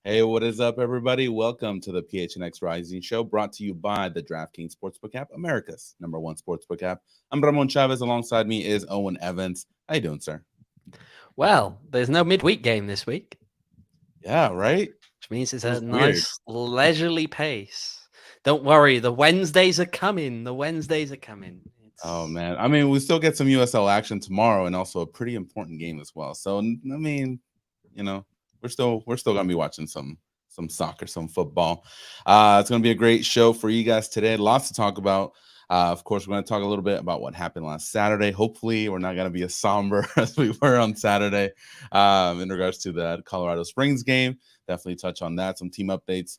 Hey, what is up, everybody? Welcome to the PHNX Rising Show, brought to you by the DraftKings Sportsbook app, America's #1 sportsbook app. I'm Ramon Chavez. Alongside me is Owen Evans. How you doing, sir? Well, there's no midweek game this week, Yeah, right? which means it's a Feels weird. nice leisurely pace. Don't worry, the Wednesdays are coming. The Wednesdays are coming. Oh It's man, I mean, we still get some USL action tomorrow, and also a pretty important game as well. So, I mean, you know, we're still gonna be watching some soccer, some football. It's gonna be a great show for you guys today. Lots to talk about. Of course, we're gonna talk a little bit about what happened last Saturday. Hopefully, we're not gonna be as somber as we were on Saturday in regards to that Colorado Springs game. Definitely touch on that. Some team updates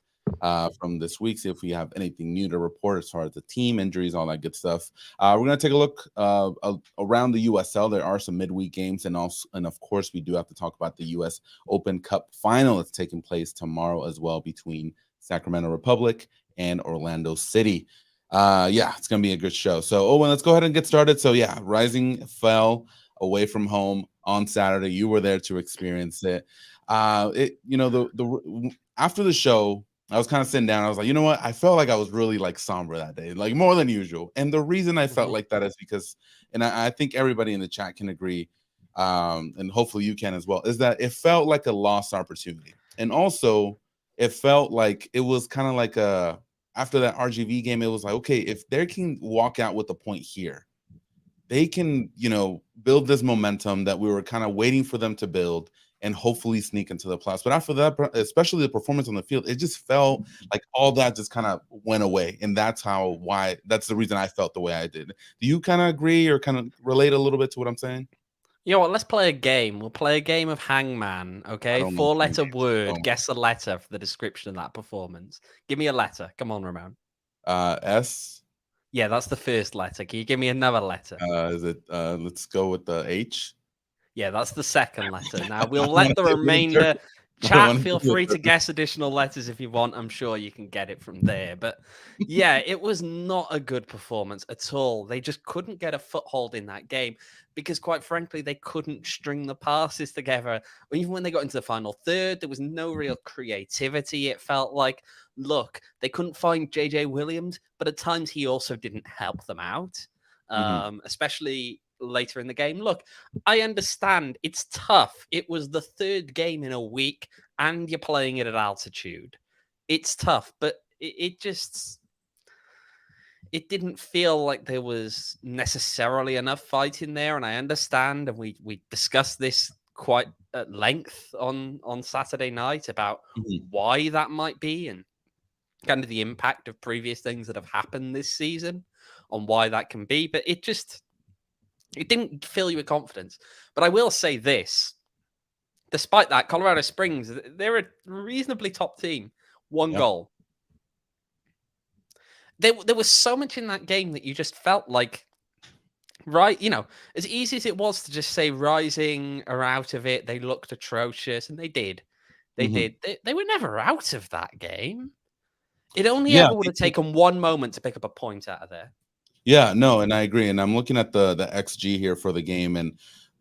from this week. See if we have anything new to report as far as the team injuries, all that good stuff. We're going to take a look around the USL. There are some midweek games, and of course, we do have to talk about the US Open Cup final that's taking place tomorrow as well between Sacramento Republic and Orlando City. Yeah, it's going to be a good show. So, Owen, let's go ahead and get started. So, yeah, Rising fell away from home on Saturday. You were there to experience it. After the show, I was kind of sitting down. I was like, you know what? I felt like I was really like somber that day, like more than usual. And the reason I felt Mhm. like that is because, and I think everybody in the chat can agree, and hopefully you can as well, is that it felt like a lost opportunity. And also, it felt like it was kind of like after that RGV game, it was like, okay, if they can walk out with a point here, they can, build this momentum that we were kind of waiting for them to build and hopefully sneak into the playoffs. But after that, especially the performance on the field, it just felt like all that just kind of went away. And that's the reason I felt the way I did. Do you kind of agree or kind of relate a little bit to what I'm saying? You know what? Let's play a game. We'll play a game of Hangman, I okay? don't know playing 4-letter games. word. Oh my. Guess a letter for the description of that performance. Give me a letter. Come on, Ramon. S. Yeah, that's the first letter. Can you give me another letter? Is it let's go with the H. Yeah, that's the second letter. Now we'll let the What is third? remainder I chat. want to Feel do free the to guess additional letters if you want. I'm sure you can get it from there. But yeah, it was not a good performance at all. They just couldn't get a foothold in that game because, quite frankly, they couldn't string the passes together. Even when they got into the final third, there was no third. real creativity. It felt like, look, they couldn't find JJ Williams, but at times he also didn't help them out, Mhm. especially later in the game. Look, I understand it's tough. It was the third game in a week, and you're playing it at altitude. It's tough, but it didn't feel like there was necessarily enough fight in there. And I understand, and we discussed this quite at length on Saturday night about Mhm. why that might be and kind of the impact of previous things that have happened this season on why that can be. But it didn't fill you with confidence. But I will say this: despite that, Colorado Springs, they're a reasonably top team. One Yep. goal. There was so much in that game that you just felt like, right, as easy as it was to just say Rising are out of it, they looked atrocious, and they did. They Mhm. did. They were never out of that game. It only Yeah. ever would have taken one moment to pick up a point out of there. Yeah, no, and I agree. And I'm looking at the XG here for the game, and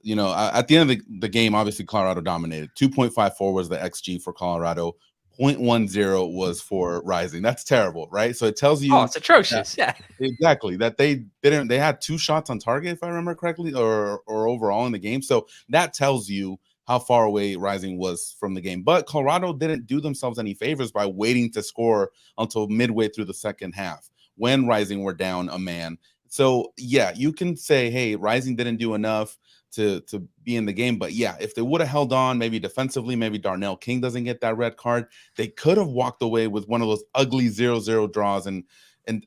at the end of the game, obviously Colorado dominated. 2.54 was the XG for Colorado. 0.10 was for Rising. That's terrible, right? So it tells Oh, you it's that atrocious. Yeah. exactly that they didn't. They had 2 shots on target, if I remember correctly, or overall in the game. So that tells you how far away Rising was from the game. But Colorado didn't do themselves any favors by waiting to score until midway through the second half when Rising were down a man. So yeah, you can say, hey, Rising didn't do enough to be in the game. But yeah, if they would have held on, maybe defensively, maybe Darnell King doesn't get that red card, they could have walked away with one of those ugly 0-0 draws and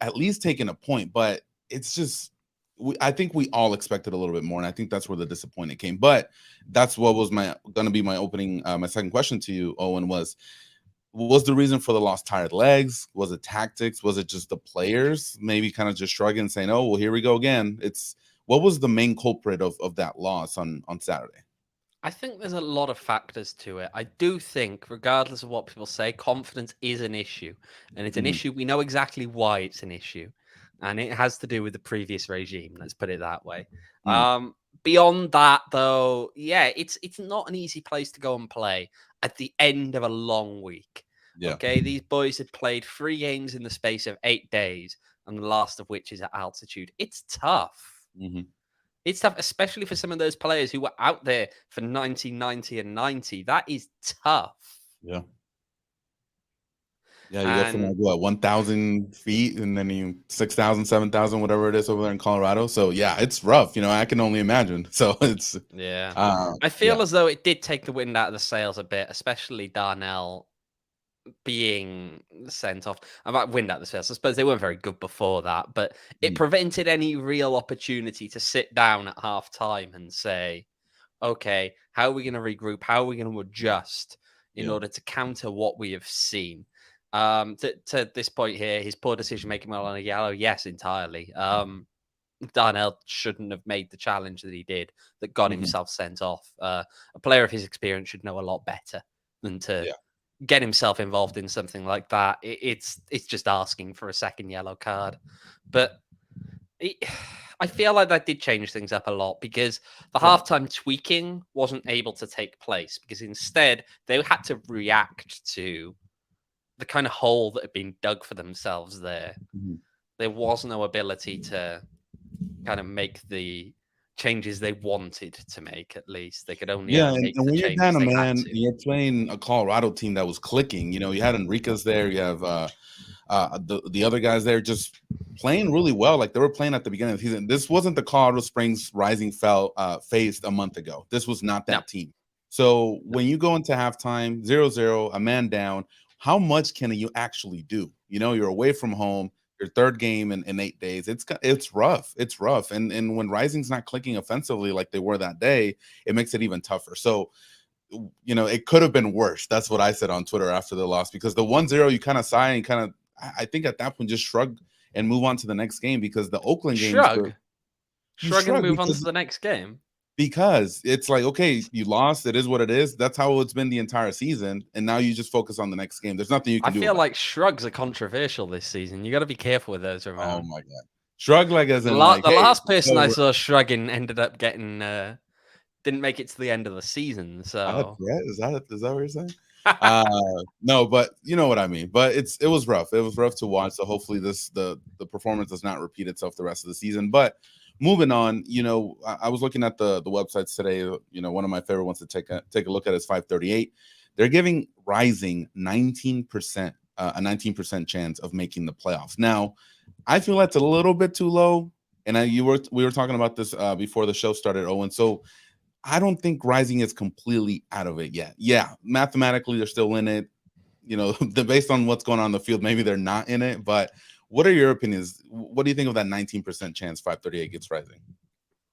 at least taken a point. But it's just I think we all expected a little bit more, and I think that's where the disappointment came. But that's what was going to be my opening, my second question to you, Owen, was the reason for the lost tired legs? Was it tactics? Was it just the players maybe kind of just shrugging and saying, oh, well, here we go again? What was the main culprit of that loss on Saturday? I think there's a lot of factors to it. I do think, regardless of what people say, confidence is an issue. And it's an Hmm. issue. We know exactly why it's an issue. And it has to do with the previous regime. Let's put it that way. Hmm. Beyond that, though, yeah, it's not an easy place to go and play at the end of a long week. Yeah. Okay, these boys had played 3 games in the space of 8 days, and the last of which is at altitude. It's tough. Hmm. It's tough, especially for some of those players who were out there for 90, 90, and 90. That is tough. Yeah. Yeah, you go from like And what 1,000 feet, and then you 6,000, 7,000, whatever it is over there in Colorado. So yeah, it's rough. I can only imagine. So it's yeah, uh I yeah, feel as though it did take the wind out of the sails a bit, especially Darnell being sent off. I might wind out the sails. I suppose they weren't very good before that, but it mhm, prevented any real opportunity to sit down at half time and say, okay, how are we going to regroup? How are we going to adjust in yeah, order to counter what we have seen? To this point here, his poor decision making while on a yellow, yes, entirely. Darnell shouldn't have made the challenge that he did that got mhm, himself sent off. A player of his experience should know a lot better than to yeah, get himself involved in something like that. It's just asking for a second yellow card. But it, I feel like that did change things up a lot because the yeah. halftime tweaking wasn't able to take place because instead they had to react to the kind of hole that had been dug for themselves there. Mhm. There was no ability to kind of make the changes they wanted to make, at least. They could only Yeah, ever and make the when you're changes down a they had man, to. you're playing a Colorado team that was clicking. You had Enriquez there. You have the other guys there just playing really well. Like they were playing at the beginning of the season. This wasn't the Colorado Springs Rising faced a month ago. This was not No, that team. So no. when you go into halftime 0-0, a man down, how much can you actually do? You're away from home, your third game in 8 days. It's rough. It's rough. And when Rising's not clicking offensively like they were that day, it makes it even tougher. So it could have been worse. That's what I said on Twitter after the loss, because the 1-0, you kind of sigh and kind of, I think at that point, just shrug and move on to the next game, because the Oakland games, Shrug. you Shrug and shrug move on to because the next game. it's like, okay, you lost. It is what it is. That's how it's been the entire season. And now you just focus on the next game. There's nothing you I can do feel about it. like shrugs are controversial this season. You got to be careful with those, Oh Ramon. my God. Shrug, like as in like, The hey, last it's person I over. saw shrugging ended up getting didn't make it to the end of the season. A So threat? Is that what you're saying? Uh no, but you know what I mean. But it was rough. It was rough to watch. So hopefully the performance does not repeat itself the rest of the season. But moving on, I was looking at the websites today. One of my favorite ones to take a look at is 538. They're giving Rising 19%, a 19% chance of making the playoffs. Now, I feel that's a little bit too low. And we were talking about this before the show started, Owen. So I don't think Rising is completely out of it yet. Yeah, mathematically they're still in it. Based on what's going on in the field, maybe they're not in it. But what are your opinions? What do you think of that 19% chance 538 gets Rising?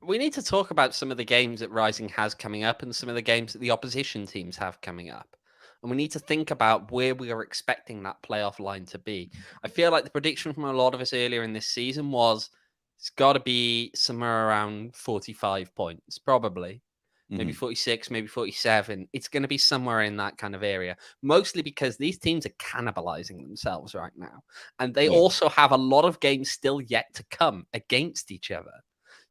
we need to talk about some of the games that Rising has coming up and some of the games that the opposition teams have coming up. And we need to think about where we are expecting that playoff line to be. I feel like the prediction from a lot of us earlier in this season was it's got to be somewhere around 45 points, probably. Maybe Hmm. 46, maybe 47. It's going to be somewhere in that kind of area, mostly because these teams are cannibalizing themselves right now. And they Yeah. also have a lot of games still yet to come against each other.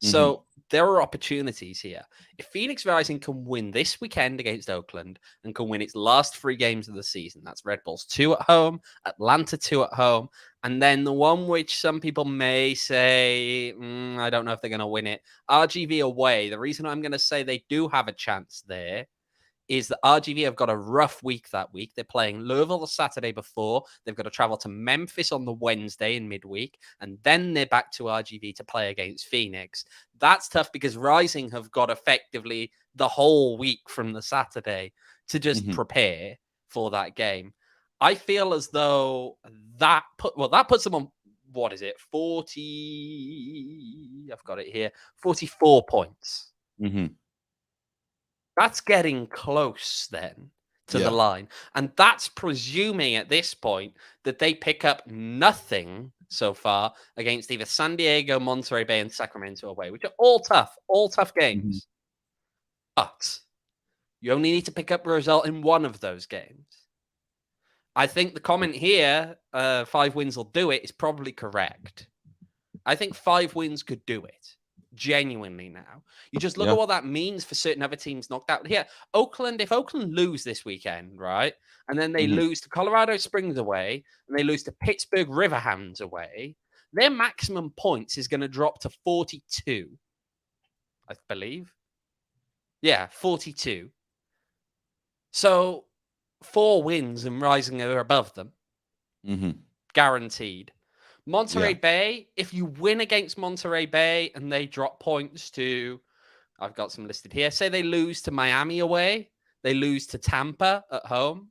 Hmm. So there are opportunities here. If Phoenix Rising can win this weekend against Oakland and can win its last 3 games of the season, that's Red Bulls 2 at home, Atlanta 2 at home, and then the one which some people may say, I don't know if they're going to win it, RGV away. The reason I'm going to say they do have a chance there is that RGV have got a rough week that week. They're playing Louisville the Saturday before. They've got to travel to Memphis on the Wednesday in midweek, and then they're back to RGV to play against Phoenix. That's tough because Rising have got effectively the whole week from the Saturday to just Hmm. prepare for that game. I feel as though that puts them on, what is it, 40? I've got it here, 44 points. Hmm. That's getting close then to the Yeah. line. And that's presuming at this point that they pick up nothing so far against either San Diego, Monterey Bay, and Sacramento away, which are all tough Hmm. games. But you only need to pick up a result in one of those games. I think the comment here, 5 wins will do it, is probably correct. I think 5 wins could do it. genuinely now. You just look at what that means for certain other teams knocked out. Here, Oakland, if Oakland lose this weekend, right, and then they lose to Colorado Springs away, and they lose to Pittsburgh Riverhounds away, their maximum points is going to drop to 42, I believe. Yeah, 42. So 4 wins and Rising are above them. Guaranteed. Monterey Bay, if you win against Monterey Bay and they drop points to, I've got some listed here. Say they lose to Miami away, they lose to Tampa at home.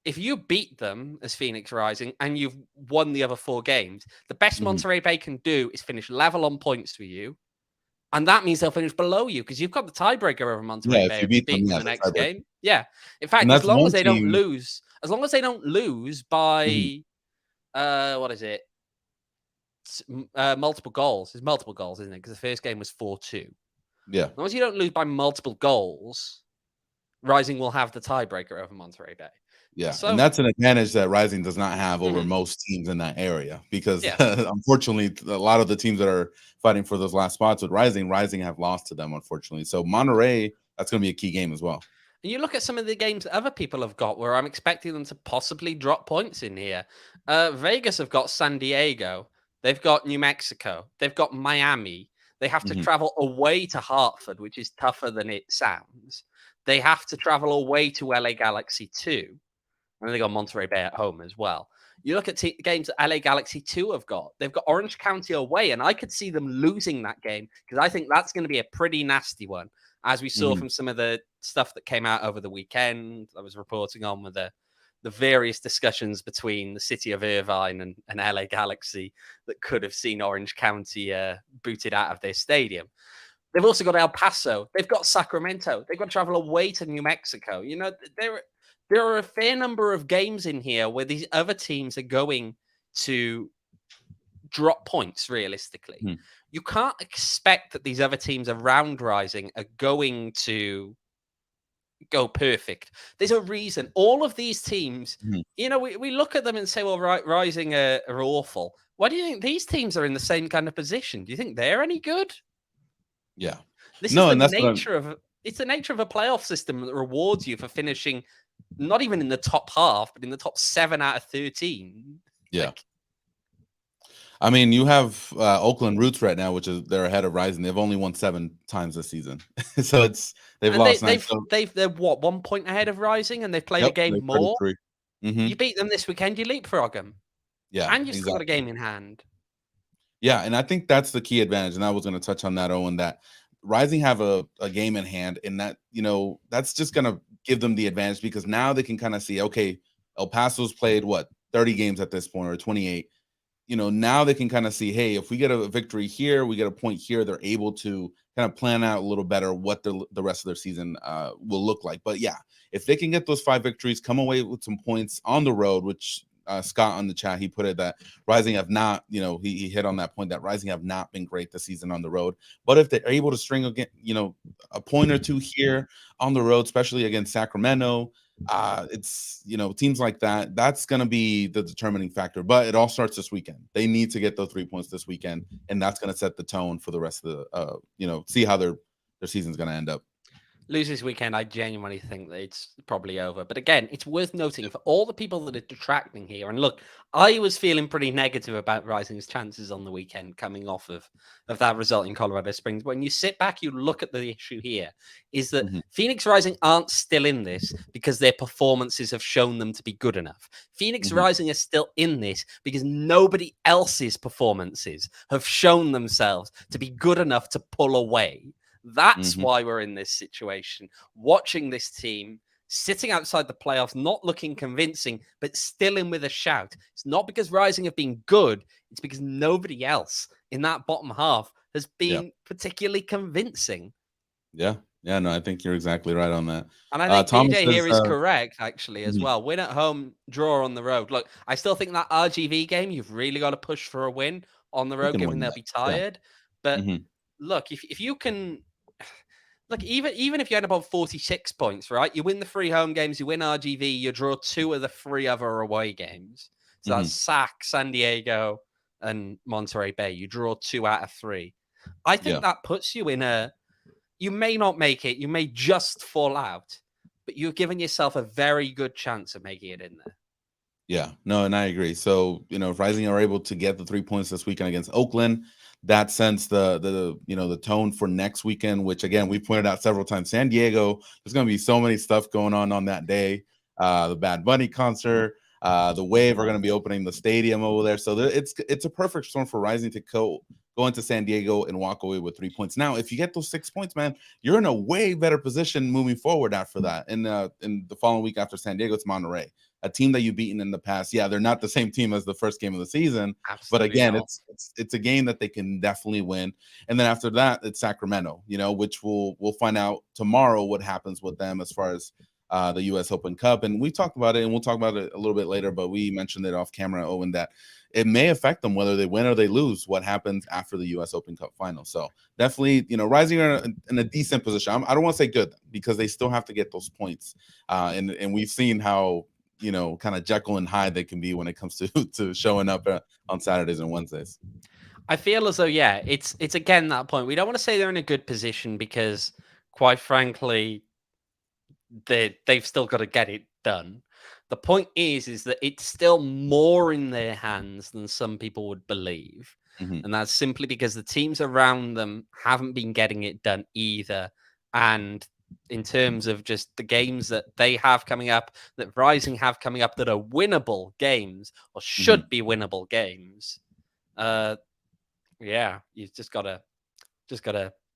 If you beat them as Phoenix Rising and you've won the other 4 games, the best Monterey Bay can do is finish level on points for you. And that means they'll finish below you because you've got the tiebreaker over Monterey Bay if you beat them the next game. Yeah. In fact, as long as they don't lose, by what is it? Multiple goals. It's multiple goals, isn't it? Because the first game was 4-2. Yeah. As long as you don't lose by multiple goals, Rising will have the tiebreaker over Monterey Bay. Yeah, so, and that's an advantage that Rising does not have over most teams in that area because, unfortunately, a lot of the teams that are fighting for those last spots with Rising have lost to them, unfortunately. So Monterey, that's going to be a key game as well. And you look at some of the games that other people have got where I'm expecting them to possibly drop points in here. Vegas have got San Diego. They've got New Mexico. They've got Miami. They have to travel away to Hartford, which is tougher than it sounds. They have to travel away to LA Galaxy 2. And then they got Monterey Bay at home as well. You look at games that LA Galaxy 2 have got. They've got Orange County away, and I could see them losing that game because I think that's going to be a pretty nasty one, as we saw from some of the stuff that came out over the weekend. I was reporting on with the various discussions between the city of Irvine and LA Galaxy that could have seen Orange County booted out of their stadium. They've also got El Paso. They've got Sacramento. They've got to travel away to New Mexico. You know, there are a fair number of games in here where these other teams are going to drop points realistically. You can't expect that these other teams around Rising are going to go perfect. There's a reason. All of these teams, you know, we look at them and say, well, Rising are awful. Why do you think these teams are in the same kind of position? Do you think they're any good? Yeah. It's the nature of a playoff system that rewards you for finishing not even in the top half, but in the top 7 out of 13. Yeah. I mean, you have Oakland Roots right now, which is they're ahead of Rising. They've only won 7 times this season, so they've lost 9. They're what, 1 point ahead of Rising, and they've played a game more. You beat them this weekend, you leapfrog them. Yeah, and you've still got a game in hand. Yeah, and I think that's the key advantage, and I was going to touch on that, Owen. That Rising have a game in hand, and that that's just going to give them the advantage because now they can kind of see, okay, El Paso's played 30 games at this point or 28. Now they can kind of see, hey, if we get a victory here, we get a point here, they're able to kind of plan out a little better what the rest of their season will look like. But yeah, if they can get those 5 victories, come away with some points on the road, which Scott on the chat, he put it that Rising have not, he hit on that point that Rising have not been great this season on the road. But if they're able to string again, a point or 2 here on the road, especially against Sacramento, it's teams like that, that's going to be the determining factor. But it all starts this weekend. They need to get those 3 points this weekend, and that's going to set the tone for the rest of the see how their season's going to end up. Lose this weekend, I genuinely think that it's probably over. But again, it's worth noting for all the people that are detracting here. And look, I was feeling pretty negative about Rising's chances on the weekend coming off of that result in Colorado Springs. When you sit back, you look at the issue here, is that Phoenix Rising aren't still in this because their performances have shown them to be good enough. Phoenix Rising are still in this because nobody else's performances have shown themselves to be good enough to pull away. That's why we're in this situation, watching this team sitting outside the playoffs, not looking convincing, but still in with a shout. It's not because Rising have been good. It's because nobody else in that bottom half has been particularly convincing. Yeah. Yeah, no, I think you're exactly right on that. And I think DJ here is correct, actually, as well. Win at home, draw on the road. Look, I still think that RGV game, you've really got to push for a win on the road, given they'll be tired. But look, if you can... Look, even if you end up on 46 points, right? You win the 3 home games, you win RGV, you draw 2 of the 3 other away games. So that's San Diego, and Monterey Bay. You draw 2 out of 3. I think that puts you in a. You may not make it. You may just fall out, but you've given yourself a very good chance of making it in there. Yeah, no, and I agree. So, if Rising are able to get the 3 points this weekend against Oakland, that sends the tone for next weekend, which again, we pointed out several times. San Diego, there's going to be so many stuff going on that day. The Bad Bunny concert, the Wave are going to be opening the stadium over there. So it's a perfect storm for Rising to go into San Diego and walk away with 3 points. Now, if you get those 6 points, man, you're in a way better position moving forward after that. In the following week after San Diego, it's Monterey, a team that you've beaten in the past. Yeah, they're not the same team as the first game of the season, Absolutely but again, not. it's a game that they can definitely win. And then after that, it's Sacramento, which we'll find out tomorrow what happens with them as far as the U.S. Open Cup. And we talked about it, and we'll talk about it a little bit later, but we mentioned it off camera, Owen, that it may affect them whether they win or they lose, what happens after the U.S. Open Cup final. So definitely, Rising are in a decent position. I don't want to say good because they still have to get those points. And we've seen how, kind of Jekyll and Hyde they can be when it comes to showing up on Saturdays and Wednesdays. I feel as though, yeah, it's again that point. We don't want to say they're in a good position because, quite frankly, they've still got to get it done. The point is that it's still more in their hands than some people would believe. Mhm. And that's simply because the teams around them haven't been getting it done either. And in terms of just the games that they have coming up, that Rising have coming up that are winnable games or should be winnable games, yeah, you've just gotta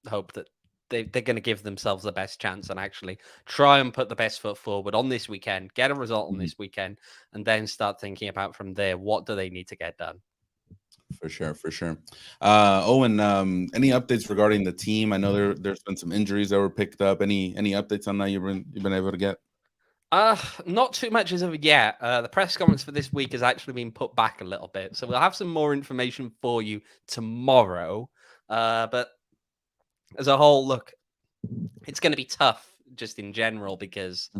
hope that they're going to give themselves the best chance and actually try and put the best foot forward on this weekend, get a result on this weekend, and then start thinking about from there, what do they need to get done? For sure, for sure. Owen, any updates regarding the team? I know there's been some injuries that were picked up. Any updates on that you've been able to get? Not too much as of yet. The press conference for this week has actually been put back a little bit, so we'll have some more information for you tomorrow. But as a whole, look, it's going to be tough just in general because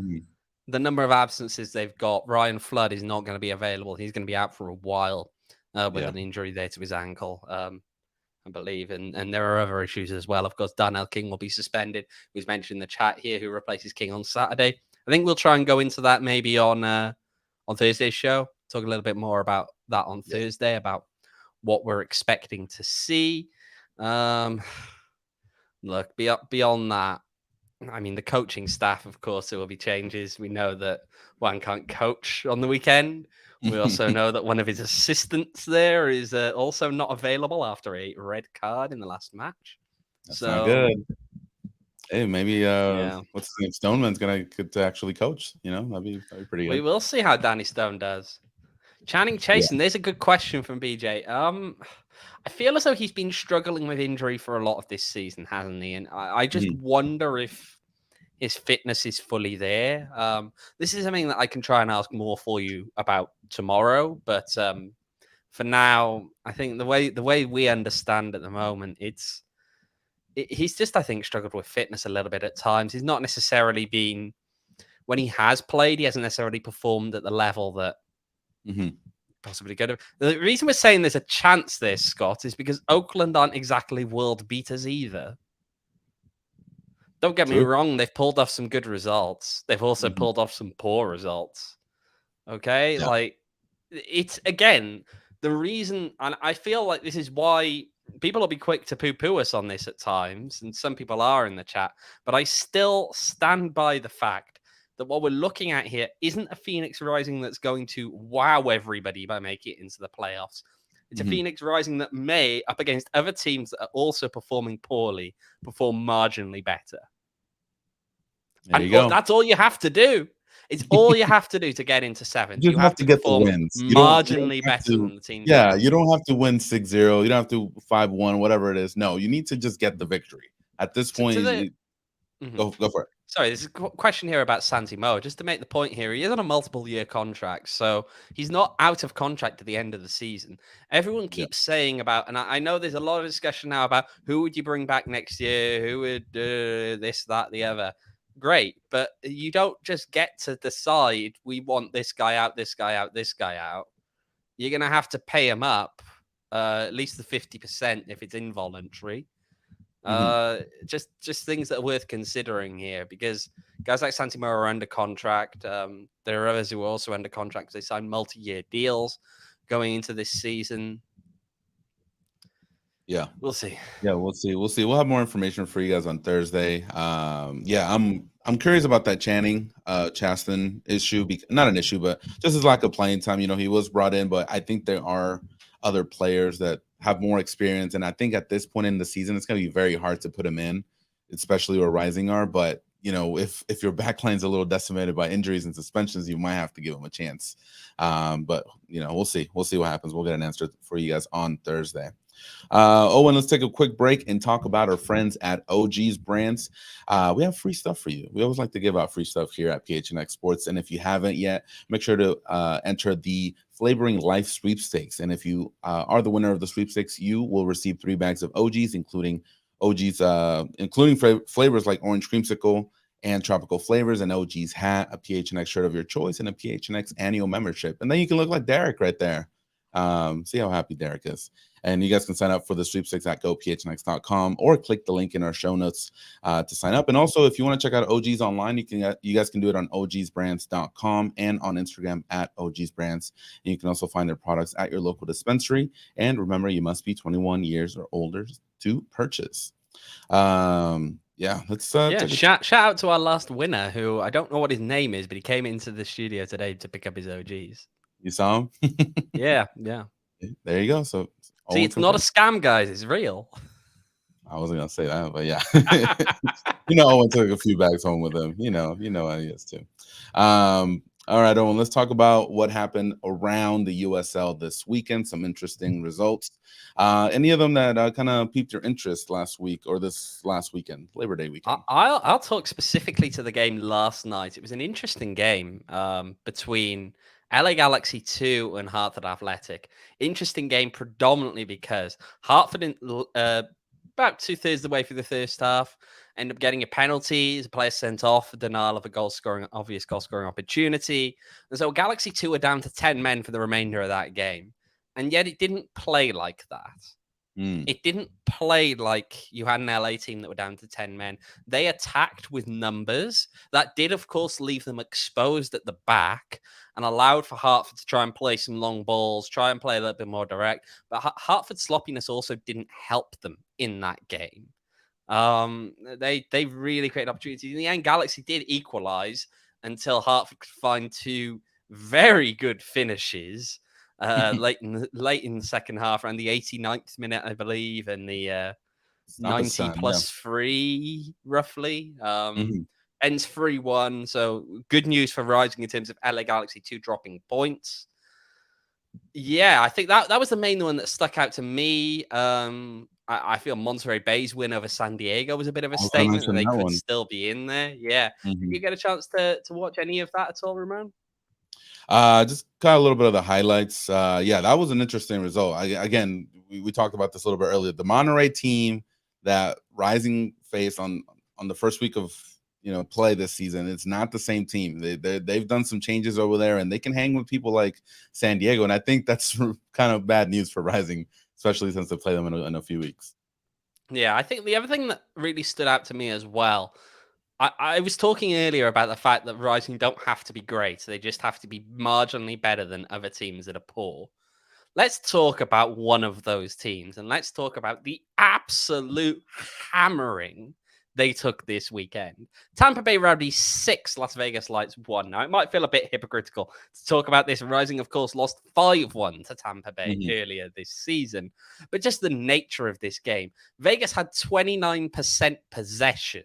the number of absences they've got. Ryan Flood is not going to be available. He's going to be out for a while with an injury there to his ankle, I believe. And there are other issues as well. Of course, Darnell King will be suspended. Who's mentioned in the chat here, who replaces King on Saturday. I think we'll try and go into that maybe on Thursday's show. Talk a little bit more about that on Thursday, about what we're expecting to see. Look, beyond that, I mean, the coaching staff, of course, there will be changes. We know that Juan can't coach on the weekend. We also know that one of his assistants there is also not available after a red card in the last match. That's not good. Hey, maybe what's his name? Stoneman's gonna get to actually coach. That'd be pretty good. We will see how Danny Stone does. Channing Chasen, there's a good question from BJ. I feel as though he's been struggling with injury for a lot of this season, hasn't he? And I just wonder if his fitness is fully there. This is something that I can try and ask more for you about tomorrow. But for now, I think the way we understand at the moment, he's just, I think, struggled with fitness a little bit at times. He's not necessarily been, when he has played, he hasn't necessarily performed at the level that possibly could have. The reason we're saying there's a chance there, Scott, is because Oakland aren't exactly world beaters either. Don't get me wrong, they've pulled off some good results. They've also pulled off some poor results. Okay? Yeah. Like, it's, again, the reason, and I feel like this is why people will be quick to poo-poo us on this at times, and some people are in the chat, but I still stand by the fact that what we're looking at here isn't a Phoenix Rising that's going to wow everybody by making it into the playoffs. It's a Phoenix Rising that may, up against other teams that are also performing poorly, perform marginally better. There you go. That's all you have to do. It's all you have to do to get into seventh. You have to get the wins. Marginally better than the team. Yeah, you don't have to win 6-0. You don't have to 5-1, whatever it is. No, you need to just get the victory. At this point, go for it. Sorry, there's a question here about Santi Mo. Just to make the point here, he is on a multiple-year contract, so he's not out of contract at the end of the season. Everyone keeps saying about, and I know there's a lot of discussion now about who would you bring back next year, who would this, that, the other. Great, but you don't just get to decide we want this guy out, this guy out, this guy out. You're going to have to pay him up, at least the 50% if it's involuntary. Just things that are worth considering here, because guys like Santimo are under contract. There are others who are also under contract. They signed multi-year deals going into this season. Yeah, we'll see. Yeah, we'll see. We'll see. We'll have more information for you guys on Thursday. Yeah, I'm curious about that Channing Chaston issue. Not an issue, but just his lack of playing time. You know, he was brought in, but I think there are other players that have more experience, and I think at this point in the season, it's going to be very hard to put him in, especially where Rising are. But you know, if your backline's a little decimated by injuries and suspensions, you might have to give him a chance. But you know, we'll see. We'll see what happens. We'll get an answer for you guys on Thursday. Owen, let's take a quick break and talk about our friends at OG's Brands. We have free stuff for you. We always like to give out free stuff here at PHNX Sports. And if you haven't yet, make sure to enter the Flavoring Life Sweepstakes. And if you are the winner of the sweepstakes, you will receive 3 bags of OG's, including flavors like orange creamsicle and tropical flavors, an OG's hat, a PHNX shirt of your choice, and a PHNX annual membership. And then you can look like Derek right there. See how happy Derek is. And you guys can sign up for the sweepstakes at gophnx.com or click the link in our show notes to sign up. And also, if you want to check out OG's online, you guys can do it on ogsbrands.com and on Instagram at ogsbrands. And you can also find their products at your local dispensary. And remember, you must be 21 years or older to purchase. Let's shout out to our last winner, who I don't know what his name is, but he came into the studio today to pick up his OGs. You saw him? Yeah. There you go. So see, it's not a scam, guys. It's real. I wasn't gonna say that, but yeah. You know, Owen took a few bags home with him. You know how he is too. All right, Owen, let's talk about what happened around the USL this weekend. Some interesting results. Any of them that kind of piqued your interest last week or this last weekend, Labor Day weekend? I'll talk specifically to the game last night. It was an interesting game between LA Galaxy 2 and Hartford Athletic. Interesting game predominantly because Hartford, about 2/3 of the way through the first half, end up getting a penalty, a player sent off, a denial of a obvious goal scoring opportunity. And so Galaxy 2 are down to 10 men for the remainder of that game. And yet it didn't play like that. It didn't play like you had an LA team that were down to 10 men. They attacked with numbers. That did, of course, leave them exposed at the back and allowed for Hartford to try and play some long balls, try and play a little bit more direct. But Hartford's sloppiness also didn't help them in that game. They really created opportunities. In the end, Galaxy did equalize until Hartford could find 2 very good finishes. Late in the second half, around the 89th minute, I believe, and the 90 plus 3, roughly. Ends 3-1. So good news for Rising in terms of LA Galaxy 2 dropping points. Yeah, I think that was the main one that stuck out to me. I feel Monterey Bay's win over San Diego was a bit of a statement, and they could still be in there. Yeah. Did you get a chance to watch any of that at all, Ramon? Just kind of a little bit of the highlights. That was an interesting result. We talked about this a little bit earlier. The Monterey team that Rising faced on the first week of play this season, it's not the same team. They've done some changes over there, and they can hang with people like San Diego. And I think that's kind of bad news for Rising, especially since they play them in a few weeks. Yeah, I think the other thing that really stood out to me as well, I was talking earlier about the fact that Rising don't have to be great. They just have to be marginally better than other teams that are poor. Let's talk about one of those teams, and let's talk about the absolute hammering they took this weekend. Tampa Bay Rowdy 6, Las Vegas Lights 1. Now, it might feel a bit hypocritical to talk about this. Rising, of course, lost 5-1 to Tampa Bay earlier this season. But just the nature of this game. Vegas had 29% possession.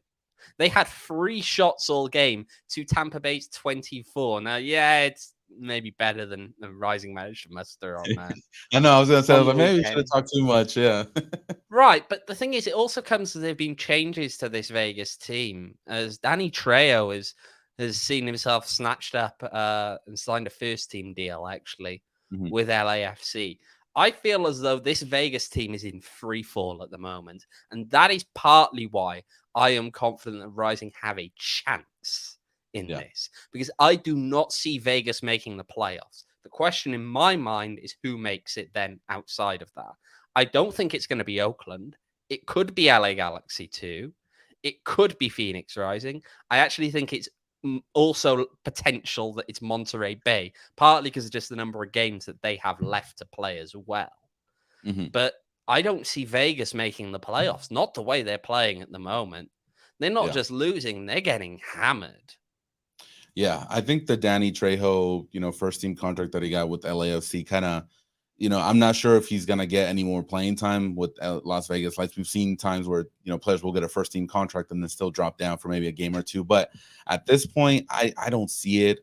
They had 3 shots all game to Tampa Bay's 24. Now, yeah, it's maybe better than Rising managed to muster on that. I know, I was going to say, maybe we shouldn't talk too much, yeah. Right, but the thing is, it also comes as there have been changes to this Vegas team, as Danny Trejo has seen himself snatched up and signed a first-team deal, actually, with LAFC. I feel as though this Vegas team is in free fall at the moment, and that is partly why I am confident that Rising have a chance in this, because I do not see Vegas making the playoffs. The question in my mind is who makes it then outside of that. I don't think it's going to be Oakland. It could be LA Galaxy 2. It could be Phoenix Rising. I actually think it's also potential that it's Monterey Bay, partly because of just the number of games that they have left to play as well. Mhm. But I don't see Vegas making the playoffs, not the way they're playing at the moment. They're not Yeah. just losing, they're getting hammered. Yeah, I think the Danny Trejo, first team contract that he got with LAFC kind of, I'm not sure if he's going to get any more playing time with Las Vegas. Like we've seen times where, players will get a first team contract and then still drop down for maybe a game or two. But at this point, I don't see it.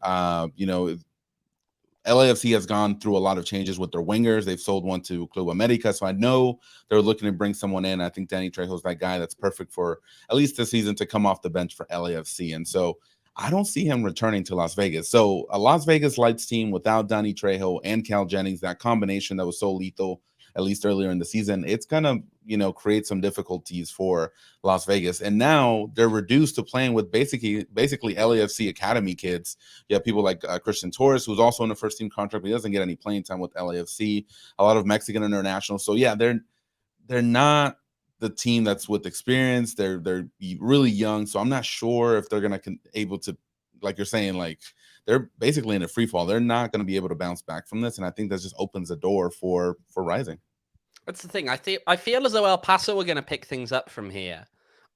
LAFC has gone through a lot of changes with their wingers. They've sold one to Club America, so I know they're looking to bring someone in. I think Danny Trejo's that guy that's perfect for at least this season to come off the bench for LAFC. And so I don't see him returning to Las Vegas. So a Las Vegas Lights team without Danny Trejo and Cal Jennings, that combination that was so lethal, at least earlier in the season, it's gonna, create some difficulties for Las Vegas. And now they're reduced to playing with basically LAFC academy kids. You have people like Christian Torres, who's also in the first team contract, but he doesn't get any playing time with LAFC. A lot of Mexican internationals. So yeah, they're not the team that's with experience. They're really young, so I'm not sure if they're gonna able to, like you're saying, like they're basically in a free fall. They're not going to be able to bounce back from this, and I think that just opens the door for Rising. That's the thing. I feel as though El Paso are going to pick things up from here.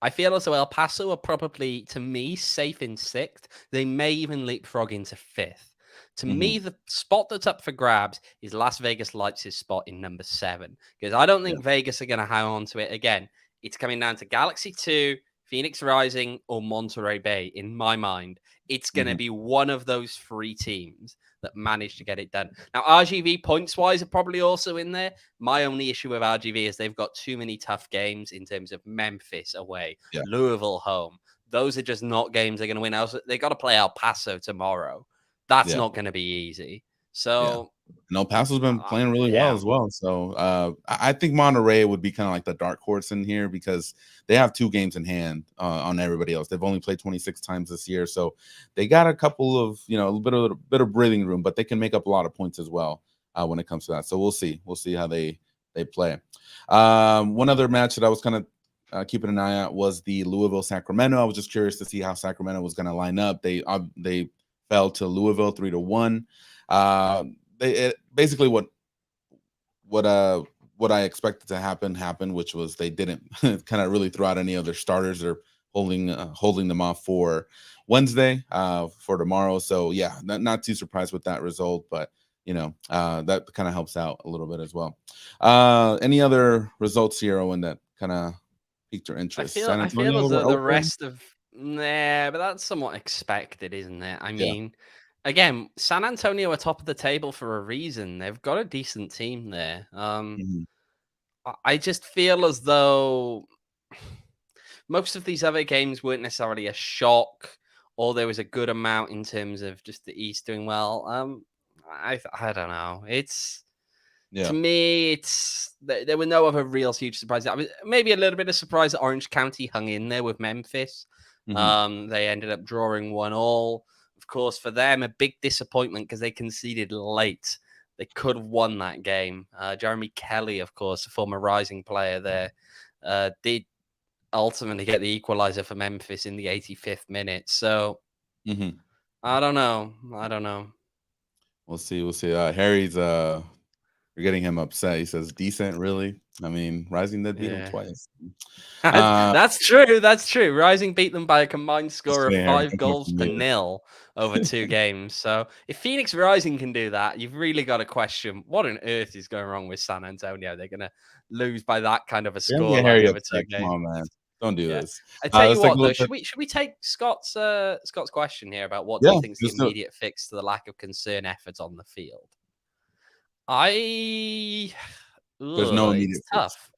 I feel as though El Paso are probably, to me, safe in sixth. They may even leapfrog into fifth. To me, the spot that's up for grabs is Las Vegas Lights' spot in number 7, because I don't think Vegas are going to hang on to it again. It's coming down to Galaxy 2, Phoenix Rising, or Monterey Bay. In my mind, it's going to be one of those 3 teams that managed to get it done. Now, RGV points-wise are probably also in there. My only issue with RGV is they've got too many tough games in terms of Memphis away, Louisville home. Those are just not games they're going to win. Also, they got to play El Paso tomorrow. That's not going to be easy. So, and El Paso's been playing really well as well. So I think Monterey would be kind of like the dark horse in here because they have 2 games in hand on everybody else. They've only played 26 times this year, so they got a couple of a bit of breathing room, but they can make up a lot of points as well when it comes to that. So we'll see how they play. One other match that I was kind of keeping an eye out was the Louisville Sacramento. I was just curious to see how Sacramento was going to line up. They fell to Louisville 3-1. Basically what I expected to happen, which was they didn't kind of really throw out any other starters. They're holding them off for Wednesday for tomorrow. So yeah, not too surprised with that result, but that kind of helps out a little bit as well. Any other results here, Owen, that kind of piqued your interest? I feel as though the rest of but that's somewhat expected, isn't it? I mean, again, San Antonio are top of the table for a reason. They've got a decent team there. I just feel as though most of these other games weren't necessarily a shock, or there was a good amount in terms of just the East doing well. I don't know. To me, there were no other real huge surprises. I was maybe a little bit of surprise that Orange County hung in there with Memphis. They ended up drawing 1-1. Of course, for them, a big disappointment because they conceded late. They could have won that game. Jeremy Kelly, of course, a former Rising player there, did ultimately get the equalizer for Memphis in the 85th minute. So I don't know. We'll see. Harry's you're getting him upset. He says, "Decent, really? I mean, Rising did beat him twice." That's true. That's true. Rising beat them by a combined score of 5 goals to 0 over 2 games. So if Phoenix Rising can do that, you've really got to question what on earth is going wrong with San Antonio. They're going to lose by that kind of a score line over 2 games. Come on, man. Don't do this. I tell you what, though, should we take Scott's question here about what do you think is the immediate fix to the lack of concern efforts on the field? There's no immediate tough. fix.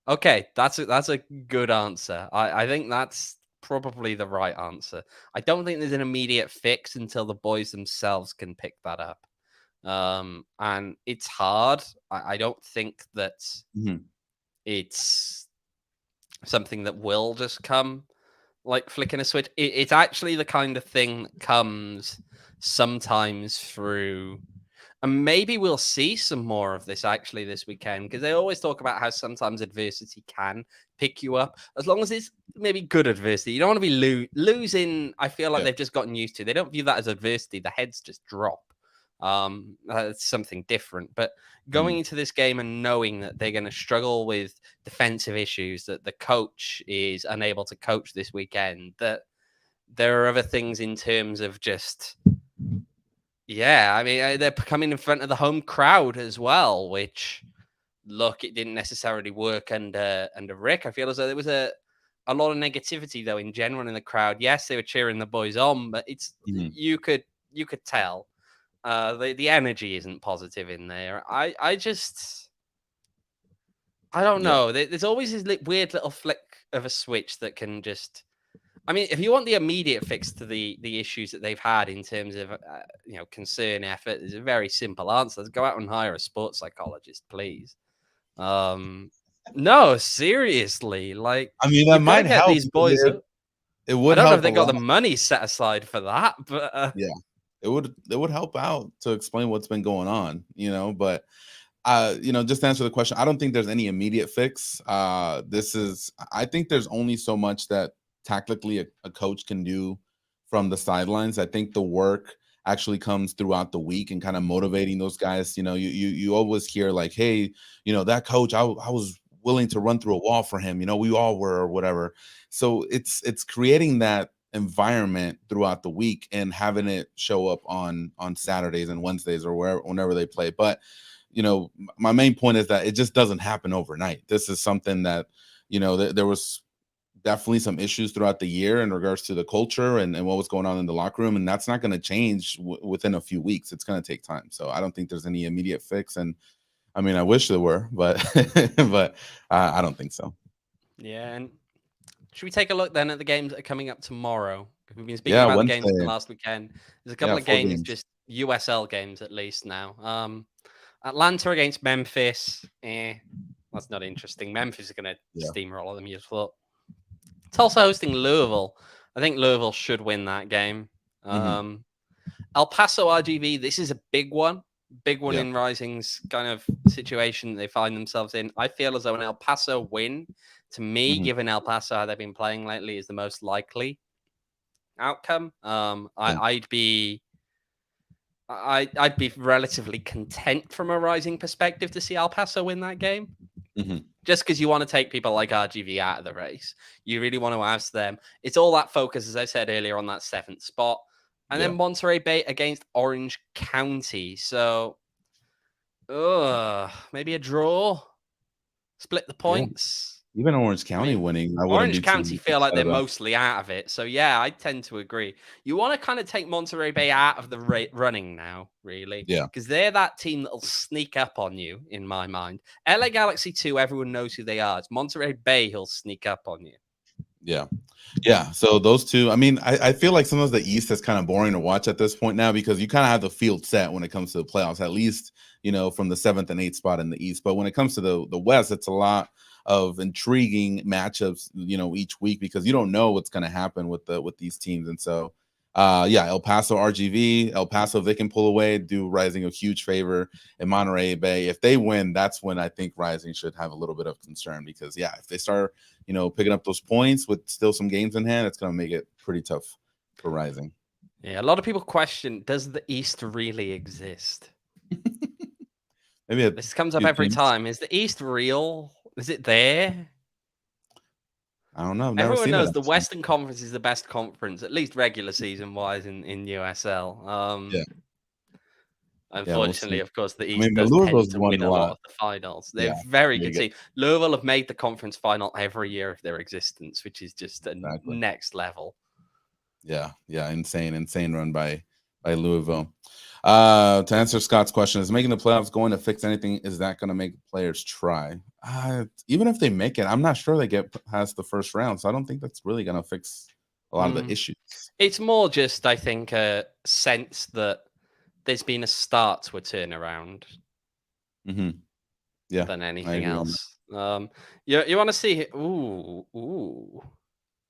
Okay, that's a good answer. I think that's probably the right answer. I don't think there's an immediate fix until the boys themselves can pick that up. And it's hard. I don't think that it's something that will just come like flicking a switch. It's actually the kind of thing that comes sometimes through And maybe we'll see some more of this actually this weekend, because they always talk about how sometimes adversity can pick you up, as long as it's maybe good adversity. You don't want to be losing. I feel like Yeah. they've just gotten used to. They don't view that as adversity. The heads just drop. It's something different. But going Mhm. into this game and knowing that they're going to struggle with defensive issues, that the coach is unable to coach this weekend, that there are other things in terms of just. Yeah, I mean, they're coming in front of the home crowd as well, which, look, it didn't necessarily work under Rick. I feel as though there was a lot of negativity though in general in the crowd. Yes, they were cheering the boys on, but it's Mhm. you could tell the energy isn't positive in there. I don't Yeah. know. There's always this weird little flick of a switch that can just. I mean, if you want the immediate fix to the issues that they've had in terms of concern, effort, there's a very simple answer. Let's go out and hire a sports psychologist, please. No, seriously, like I mean, that you've got to might get help these because boys. it I would don't know if help a they got lot. the money set aside for that, but Yeah. It would help out to explain what's been going on, but just to answer the question, I don't think there's any immediate fix. I think there's only so much that tactically a coach can do from the sidelines. I think the work actually comes throughout the week and kind of motivating those guys. You always hear like, hey, that coach, I was willing to run through a wall for him. We all were, or whatever. So it's creating that environment throughout the week and having it show up on Saturdays and Wednesdays or whenever they play. But my main point is that it just doesn't happen overnight. This is something that there was definitely some issues throughout the year in regards to the culture and what was going on in the locker room, and that's not going to change within a few weeks. It's going to take time. So I don't think there's any immediate fix, and I mean, I wish there were, but but I don't think so. yeah. And should we take a look then at the games that are coming up tomorrow? We've been speaking Yeah, about the games from Wednesday. last weekend. There's a couple Yeah, of four games, games. just USL games at least now. Atlanta against Memphis. That's not interesting. Memphis are going to Yeah. steamroll them. You just thought. Tulsa hosting Louisville. I think Louisville should win that game. Hmm. El Paso RGV. This is a big one. Big one Yeah. in Rising's kind of situation they find themselves in. I feel as though an El Paso win, to me, Hmm. given El Paso how they've been playing lately, is the most likely outcome. Yeah. I'd be relatively content from a Rising perspective to see El Paso win that game. Hmm. Just because you want to take people like RGV out of the race. You really want to ask them. It's all that focus, as I said earlier, on that 7th spot. And Yeah. then Monterey Bay against Orange County. So, maybe a draw. Split the Yeah. points. Even Orange I County mean, winning, I wouldn't Orange be too County feel like upset they're about. mostly out of it. So, yeah, I tend to agree. You want to kind of take Monterey Bay out of the running now, really, Yeah. because they're that team that'll sneak up on you, in my mind. LA Galaxy 2, everyone knows who they are. It's Monterey Bay who'll sneak up on you. Yeah. Yeah. So those two, I mean, I feel like sometimes the East is kind of boring to watch at this point now because you kind of have the field set when it comes to the playoffs, at least, from the 7th and 8th spot in the East. But when it comes to the West, it's a lot of intriguing matchups, each week because you don't know what's going to happen with these teams. And so, yeah, El Paso RGV, El Paso, they can pull away, do Rising a huge favor. And Monterey Bay, if they win, that's when I think Rising should have a little bit of concern because, yeah, if they start picking up those points with still some games in hand, it's going to make it pretty tough for Rising. Yeah, a lot of people question, does the East really exist? Maybe This comes up few every teams. time. Is the East real? Is it there? I don't know. I've never Everyone seen it. knows the Western Conference is the best conference, at least regular season wise in USL. Yeah. Yeah, we'll Unfortunately, see. of course, the I East mean, but does tend Louisville's to won win a a lot lot. of the finals. They're Yeah, very there good you go. team. Louisville have made the conference final every year of their existence, which is just a Exactly. next level. Yeah, insane run by Louisville. To answer Scott's question, is making the playoffs going to fix anything? Is that going to make players try? Even if they make it, I'm not sure they get past the first round. So I don't think that's really going to fix a lot of the issues. It's more just, I think, a sense that there's been a start to a turnaround Yeah, than I anything agree on else. You want to see? Ooh.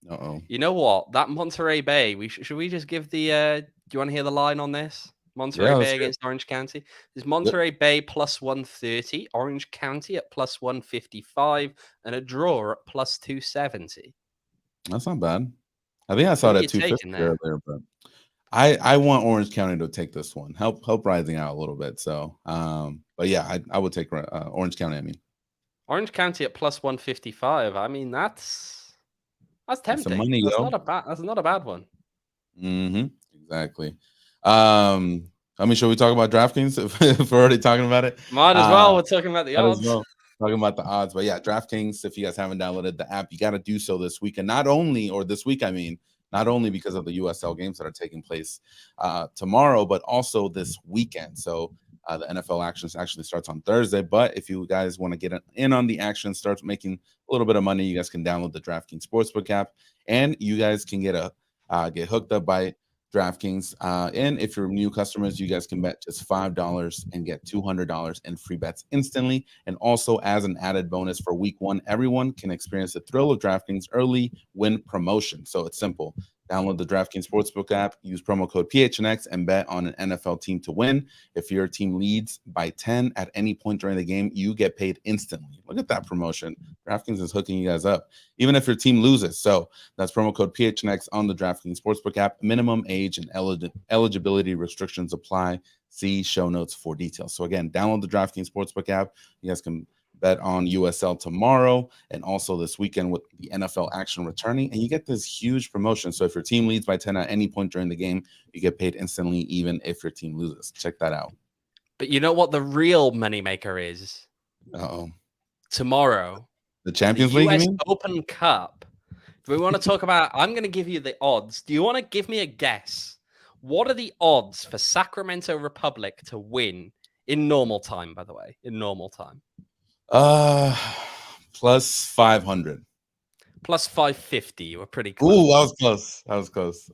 that. You know what? That Monterey Bay. Should we just give the? Do you want to hear the line on this? Monterey Yeah, Bay let's hear it. against Orange County. There's Monterey Bay plus 130, Orange County at plus 155, and a draw at plus 270. That's not bad. I think I saw Who are that you 250 taking there? earlier, but I want Orange County to take this one. Help Rising out a little bit. So, but yeah, I would take Orange County. I mean, Orange County at plus 155. I mean, that's that's some tempting. money, That's yo. not a bad one. Exactly. I mean, should we talk about DraftKings if we're already talking about it? Might as well. We're talking about the Might as odds. well. Talking about the odds, but yeah, DraftKings. If you guys haven't downloaded the app, you got to do so this weekend. Not only, or this week, I mean, not only because of the USL games that are taking place tomorrow, but also this weekend. So the NFL action actually starts on Thursday. But if you guys want to get in on the action, start making a little bit of money, you guys can download the DraftKings Sportsbook app, and you guys can get hooked up by DraftKings. And if you're new customers, you guys can bet just $5 and get $200 in free bets instantly. And also, as an added bonus for week 1, everyone can experience the thrill of DraftKings early win promotion. So it's simple. Download the DraftKings Sportsbook app, use promo code PHNX, and bet on an NFL team to win. If your team leads by 10 at any point during the game, you get paid instantly. Look at that promotion. DraftKings is hooking you guys up, even if your team loses. So that's promo code PHNX on the DraftKings Sportsbook app. Minimum age and eligibility restrictions apply. See show notes for details. So again, download the DraftKings Sportsbook app. You guys can bet on USL tomorrow and also this weekend with the NFL action returning, and you get this huge promotion. So if your team leads by 10 at any point during the game, you get paid instantly, even if your team loses. Check that out. But you know what the real moneymaker is? Tomorrow, the Champions League, US Open Cup. Do we want to talk about? I'm going to give you the odds. Do you want to give me a guess? What are the odds for Sacramento Republic to win in normal time? By the way, in normal time. Plus 500. Plus 550. You were pretty close. Ooh, I was close.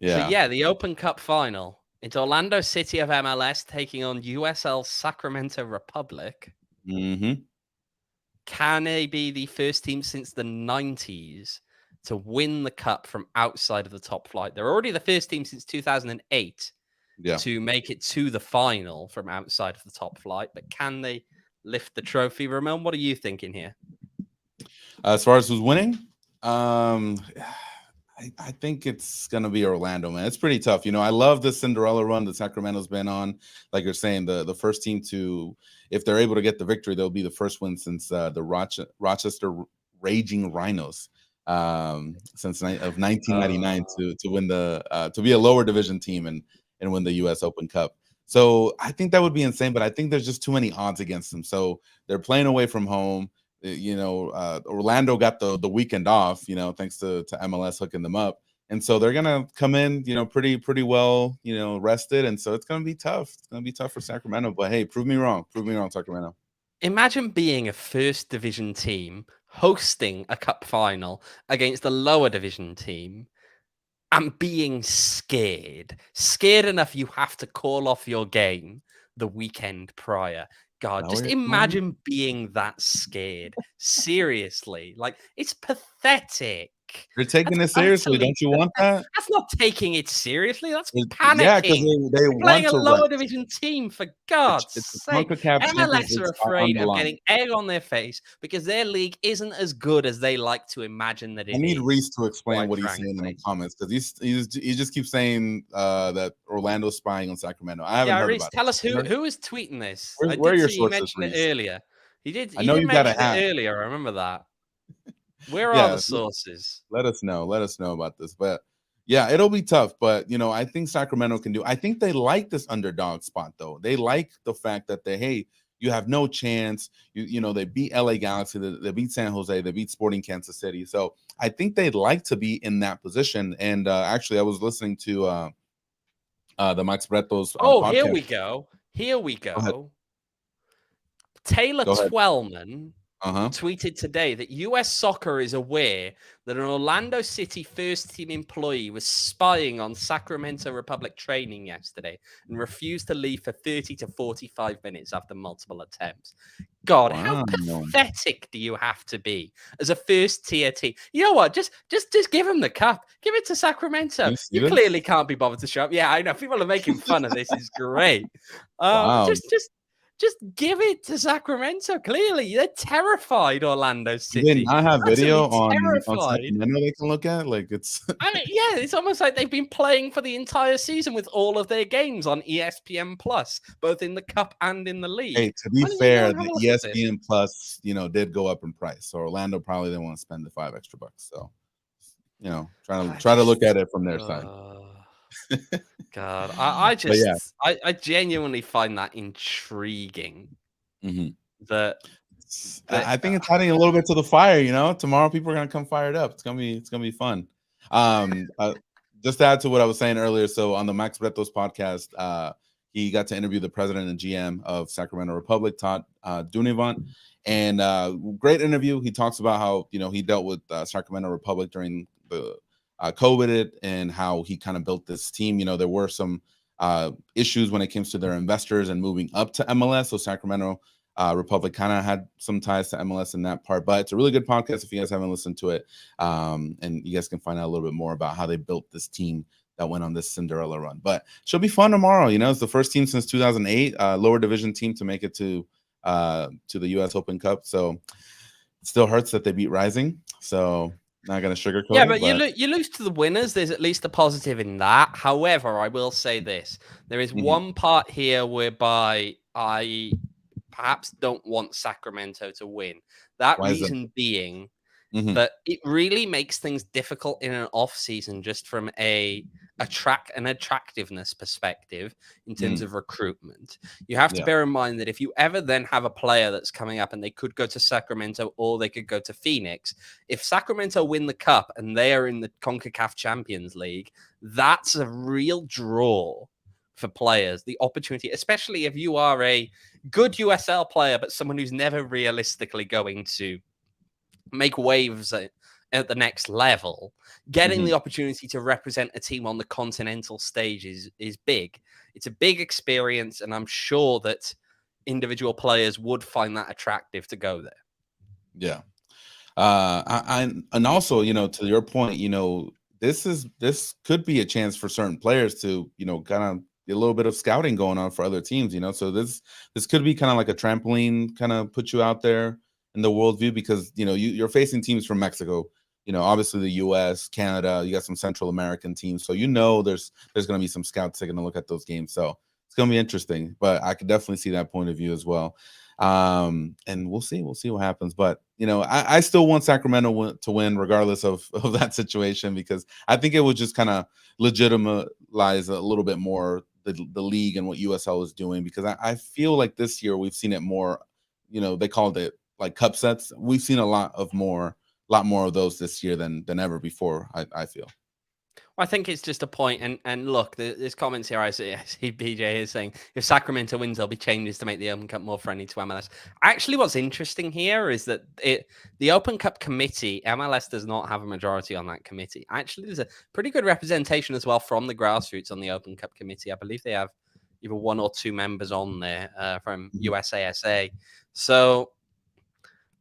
Yeah. So yeah, the Open Cup final. It's Orlando City of MLS taking on USL Sacramento Republic. Mm-hmm. Can they be the first team since the 90s to win the cup from outside of the top flight? They're already the first team since 2008 to make it to the final from outside of the top flight. But can they lift the trophy? Ramon, what are you thinking here? As far as who's winning, I think it's going to be Orlando, man. It's pretty tough. You know, I love the Cinderella run that Sacramento's been on. Like you're saying, the first team to, if they're able to get the victory, they'll be the first one since the Rochester Raging Rhinos since of 1999 to win to be a lower division team and win the U.S. Open Cup. So I think that would be insane, but I think there's just too many odds against them. So they're playing away from home. You know, Orlando got the weekend off, you know, thanks to MLS hooking them up. And so they're going to come in, you know, pretty well, you know, rested. And so it's going to be tough. It's going to be tough for Sacramento. But hey, prove me wrong. Prove me wrong, Sacramento. Imagine being a first division team hosting a cup final against a lower division team and being scared enough you have to call off your game the weekend prior. God, just imagine being that scared. Seriously, like it's pathetic. You're taking it seriously, don't you want that? That's not taking it seriously. That's panicking. Yeah, because they playing want a to lower division team, for God's sake. MLS are afraid of getting egg on their face because their league isn't as good as they like to imagine that it is. I need Reese to explain what he's saying in the comments because he just keeps saying that Orlando's spying on Sacramento. I haven't heard Reese, about it. Tell us who is tweeting this. Where are your sources? You mentioned it earlier. He did. I know you got a hat earlier. I remember that. Where are the sources? Let us know. Let us know about this. But yeah, it'll be tough. But you know, I think Sacramento can do. I think they like this underdog spot though. They like the fact that you have no chance. You know, they beat LA Galaxy, they beat San Jose, they beat Sporting Kansas City. So I think they'd like to be in that position. And actually, I was listening to the Max Breto's podcast. Here we go. Taylor Twellman tweeted today that US Soccer is aware that an Orlando City first team employee was spying on Sacramento Republic training yesterday and refused to leave for 30 to 45 minutes after multiple attempts. God, how pathetic do you have to be as a first tier team? You know what? Just give him the cup. Give it to Sacramento. You clearly can't be bothered to show up. Yeah, I know. People are making fun of this. It's great. Just give it to Sacramento. Clearly, they're terrified. Orlando City. Do they not have video on Sacramento they can look at? Like it's. I mean, yeah, it's almost like they've been playing for the entire season with all of their games on ESPN Plus, both in the Cup and in the league. Hey, to be fair, the ESPN Plus, did go up in price, so Orlando probably didn't want to spend the $5 extra. So, try to look at it from their side. God, I genuinely find that intriguing. That I think it's adding a little bit to the fire. Tomorrow people are gonna come fired up. It's gonna be fun. Just to add to what I was saying earlier, so on the Max Breto's podcast, he got to interview the president and GM of Sacramento Republic, Todd Dunivant, and great interview. He talks about how he dealt with Sacramento Republic during the COVID and how he kind of built this team. There were some issues when it comes to their investors and moving up to MLS. So Sacramento Republic kind of had some ties to MLS in that part, but it's a really good podcast if you guys haven't listened to it. And you guys can find out a little bit more about how they built this team that went on this Cinderella run. But she'll be fun tomorrow. It's the first team since 2008, lower division team to make it to the US Open Cup. So it still hurts that they beat Rising. So not going to sugarcoat it. Yeah, but you lose to the winners. There's at least a positive in that. However, I will say this. There is one part here whereby I perhaps don't want Sacramento to win. That reason being that it really makes things difficult in an off season just from an attractiveness perspective in terms of recruitment. You have to bear in mind that if you ever then have a player that's coming up and they could go to Sacramento or they could go to Phoenix, if Sacramento win the cup and they are in the CONCACAF Champions League, that's a real draw for players. The opportunity, especially if you are a good USL player, but someone who's never realistically going to make waves at the next level, getting the opportunity to represent a team on the continental stage is big. It's a big experience, and I'm sure that individual players would find that attractive to go there. Yeah. And also, to your point, this could be a chance for certain players to, kind of get a little bit of scouting going on for other teams, so this could be kind of like a trampoline, kind of put you out there in the worldview, because you're facing teams from Mexico, obviously the US, Canada, you got some Central American teams, so there's going to be some scouts taking a look at those games. So it's going to be interesting, but I could definitely see that point of view as well. And we'll see what happens, but I still want Sacramento to win regardless of that situation, because I think it would just kind of legitimize a little bit more the league and what USL is doing, because I feel like this year we've seen it more, they called it like cup sets. We've seen a lot more of those this year than ever before, I feel. Well, I think it's just a point, and look, there's comments here. I see BJ is saying if Sacramento wins, there'll be changes to make the Open Cup more friendly to MLS. Actually, what's interesting here is that the Open Cup committee, MLS does not have a majority on that committee. Actually, there's a pretty good representation as well from the grassroots on the Open Cup committee. I believe they have either 1 or 2 members on there from USASA. So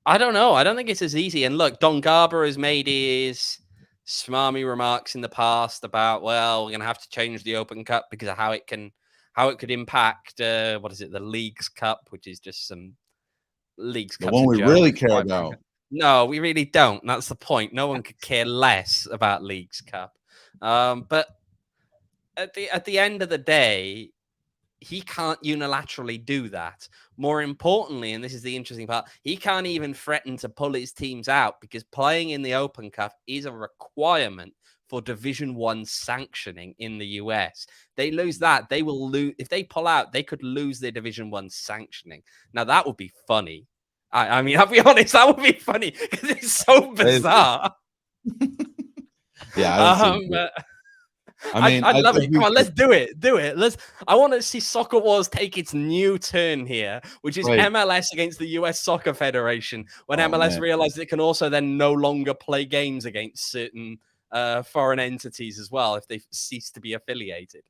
I don't know. I don't think it's as easy. And look, Don Garber has made his smarmy remarks in the past about, well, we're going to have to change the Open Cup because of how it could impact the Leagues Cup, which is just some Leagues Cup. The one we really care about. No, we really don't. That's the point. No one could care less about Leagues Cup. But at the end of the day, he can't unilaterally do that. More importantly, and this is the interesting part, he can't even threaten to pull his teams out, because playing in the Open Cup is a requirement for Division 1 sanctioning in the US. They lose that, they will lose. If they pull out, they could lose their Division 1 sanctioning. Now, that would be funny. I mean, I'll be honest, that would be funny because it's so bizarre. Yeah. I'd love it. Come on, let's do it. I want to see Soccer Wars take its new turn here, which is MLS against the US Soccer Federation. When MLS realizes it can also then no longer play games against certain foreign entities as well if they cease to be affiliated.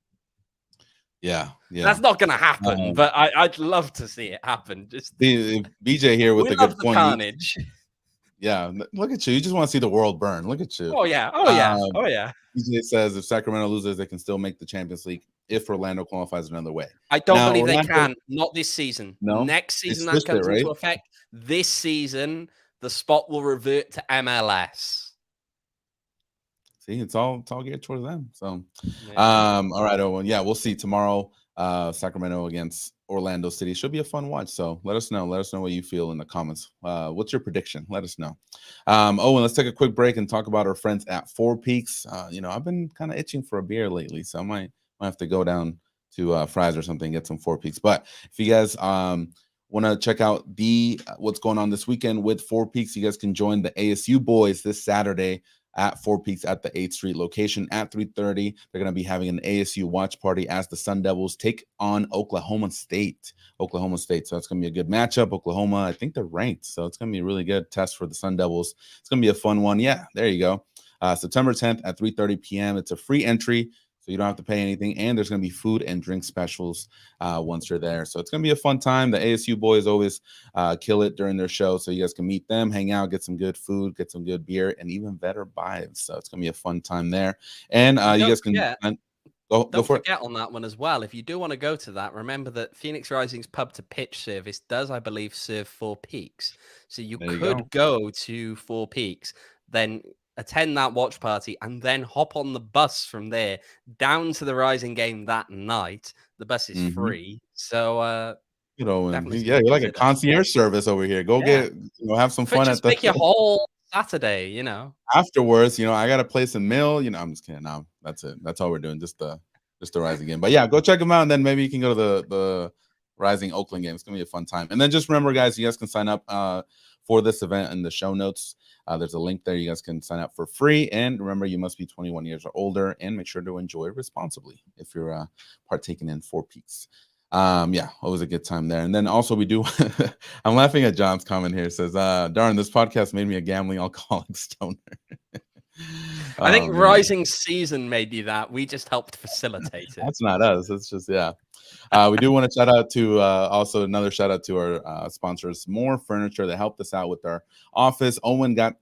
Yeah. That's not going to happen, but I'd love to see it happen. Just BJ here with a good point. Carnage. Yeah, look at you. You just want to see the world burn. Look at you. Oh yeah. BJ says if Sacramento loses, they can still make the Champions League if Orlando qualifies another way. I don't believe they can. Not this season. No, next season that comes into effect. This season, the spot will revert to MLS. See, it's all geared towards them. So, all right, Owen. Yeah, we'll see tomorrow. Sacramento against Orlando City should be a fun watch. So let us know. Let us know what you feel in the comments. What's your prediction? Let us know. Owen, let's take a quick break and talk about our friends at Four Peaks. I've been kind of itching for a beer lately, so I might have to go down to Fry's or something and get some Four Peaks. But if you guys want to check out what's going on this weekend with Four Peaks, you guys can join the ASU boys this Saturday at Four Peaks at the 8th Street location at 3:30. They're going to be having an ASU watch party as the Sun Devils take on Oklahoma State. So that's going to be a good matchup. Oklahoma, I think they're ranked, so it's going to be a really good test for the Sun Devils. It's going to be a fun one. Yeah, there you go. September 10th at 3:30 p.m. It's a free entry, so you don't have to pay anything, and there's going to be food and drink specials once you're there. So it's going to be a fun time. The ASU boys always kill it during their show, so you guys can meet them, hang out, get some good food, get some good beer, and even better vibes. So it's going to be a fun time there. And you guys can go for forget on that one as well. If you do want to go to that, remember that Phoenix Rising's pub to pitch service does, I believe, serve Four Peaks. So you could go to Four Peaks, then attend that watch party, and then hop on the bus from there down to the Rising game that night. The bus is free, so you're like a concierge service over here. Go get have some fun at the make your whole Saturday. Afterwards, I got to play some mill. I'm just kidding. No, that's it. That's all we're doing. Just the Rising game. But yeah, go check them out, and then maybe you can go to the Rising Oakland game. It's gonna be a fun time. And then just remember, guys, you guys can sign up for this event in the show notes. There's a link there. You guys can sign up for free. And remember, you must be 21 years or older, and make sure to enjoy responsibly if you're partaking in Four Peaks. Always a good time there. And then also we do, I'm laughing at John's comment here. It says, darn, this podcast made me a gambling alcoholic stoner. I think Rising season made you that. We just helped facilitate it. That's not us. It's just, we do want to shout out to also another shout out to our sponsors, More Furniture, that helped us out with our office. Owen got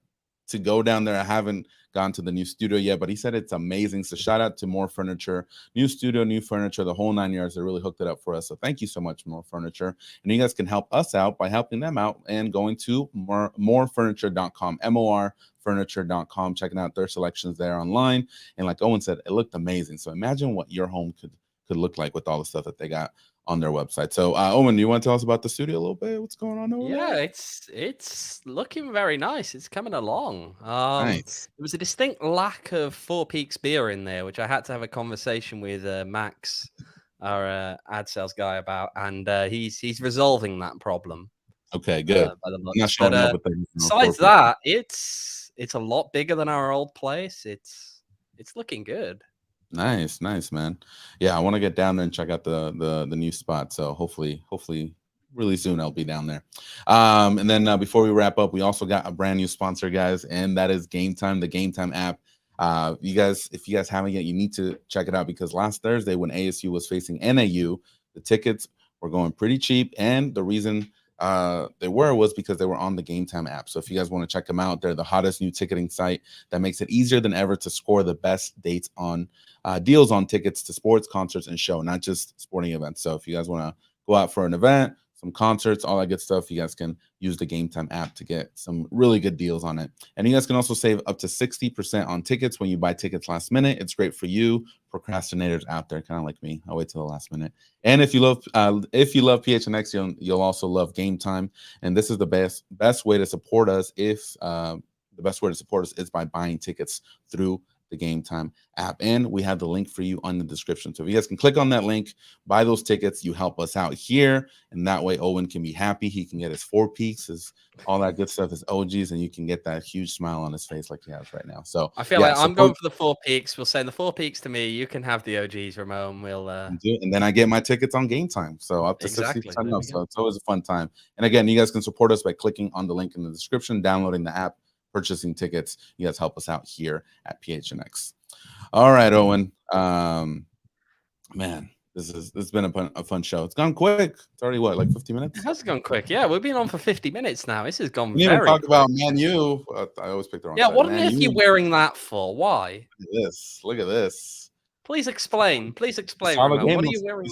to go down there. I haven't gone to the new studio yet, but he said it's amazing. So shout out to More Furniture, new studio, new furniture, the whole 9 yards. They really hooked it up for us. So thank you so much, More Furniture. And you guys can help us out by helping them out and going to morefurniture.com, morefurniture.com, checking out their selections there online. And like Owen said, it looked amazing. So imagine what your home could look like with all the stuff that they got on their website. So Owen, do you want to tell us about the studio a little bit? What's going on over there? It's looking very nice. It's coming along. Nice. There was a distinct lack of Four Peaks beer in there, which I had to have a conversation with Max, our ad sales guy, about, and he's resolving that problem. Okay, good. Besides that, it's a lot bigger than our old place. It's looking good. Nice, man. Yeah, I want to get down there and check out the new spot. So hopefully really soon I'll be down there. And then before we wrap up, we also got a brand new sponsor, guys, and that is Gametime, the Gametime app. If you guys haven't yet, you need to check it out, because last Thursday when ASU was facing NAU, the tickets were going pretty cheap, and the reason was because they were on the Gametime app. So if you guys want to check them out, they're the hottest new ticketing site that makes it easier than ever to score the best dates on deals on tickets to sports, concerts, and show, not just sporting events. So if you guys want to go out for an event, some concerts, all that good stuff, you guys can use the Gametime app to get some really good deals on it. And you guys can also save up to 60% on tickets when you buy tickets last minute. It's great for you procrastinators out there, kind of like me. I'll wait till the last minute. And if you love PHNX, you'll also love Gametime. And this is the best way to support us. The best way to support us is by buying tickets through the Gametime app. And we have the link for you on the description. So if you guys can click on that link, buy those tickets, you help us out here. And that way Owen can be happy. He can get his 4 peaks, his all that good stuff, his OGs, and you can get that huge smile on his face like he has right now. So I feel like I'm going for the 4 peaks. We'll send the 4 peaks to me. You can have the OGs, Ramon. We'll and then I get my tickets on Gametime. So up to exactly. 60% off. So it's always a fun time. And again, you guys can support us by clicking on the link in the description, downloading the app, purchasing tickets. You guys help us out here at PHNX. All right, Owen. Man, this has been a fun show. It's gone quick. It's already what, like 50 minutes? It has gone quick. Yeah, we've been on for 50 minutes now. This has gone We didn't even very talk quick. about Man U. I always pick the wrong side. What on earth are you wearing that for? Why? Look at this. Look at this. Please explain. Please explain, What are you wearing?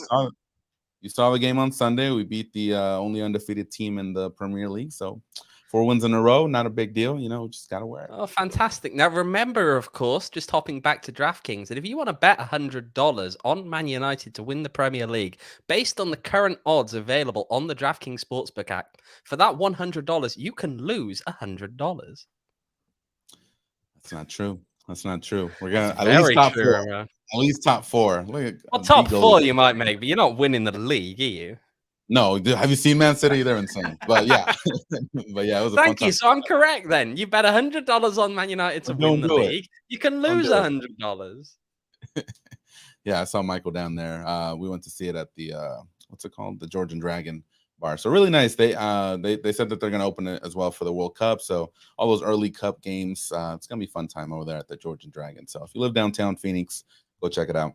You saw the game on Sunday. We beat the only undefeated team in the Premier League. So 4 wins in a row, not a big deal. You know, just got to wear it. Oh, fantastic. Now, remember, of course, just hopping back to DraftKings, that if you want to bet $100 on Man United to win the Premier League, based on the current odds available on the DraftKings Sportsbook app, for that $100, you can lose $100. That's not true. That's not true. We're going to at least top 4. At least top 4. Look at top 4 you might make, but you're not winning the league, are you? No, have you seen Man City? They're insane. But yeah, it was a Thank you. So I'm correct then. You bet $100 on Man United to win the league. You can lose $100. Yeah, I saw Michael down there. We went to see it at the what's it called? The Georgian Dragon bar. So really nice. They said that they're gonna open it as well for the World Cup. So all those early cup games, it's gonna be a fun time over there at the Georgian Dragon. So if you live downtown Phoenix, go check it out.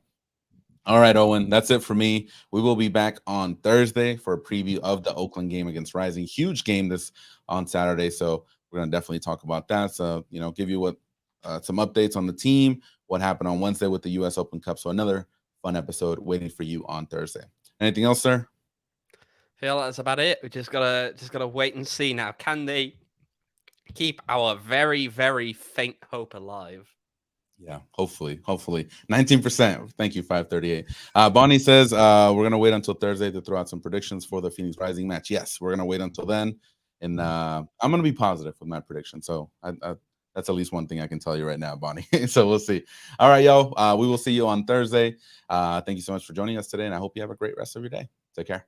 All right, Owen, that's it for me. We will be back on Thursday for a preview of the Oakland game against Rising. Huge game this on Saturday, so we're going to definitely talk about that. So, give you some updates on the team, what happened on Wednesday with the U.S. Open Cup. So another fun episode waiting for you on Thursday. Anything else, sir? I feel that's about it. We just gotta wait and see now. Can they keep our very, very faint hope alive? Yeah, hopefully 19%. Thank you, 538. Bonnie says we're gonna wait until Thursday to throw out some predictions for the Phoenix Rising match. Yes, we're gonna wait until then, and I'm gonna be positive with my prediction. So that's at least one thing I can tell you right now, Bonnie. So we'll see. All right, yo, we will see you on Thursday. Thank you so much for joining us today, and I hope you have a great rest of your day. Take care.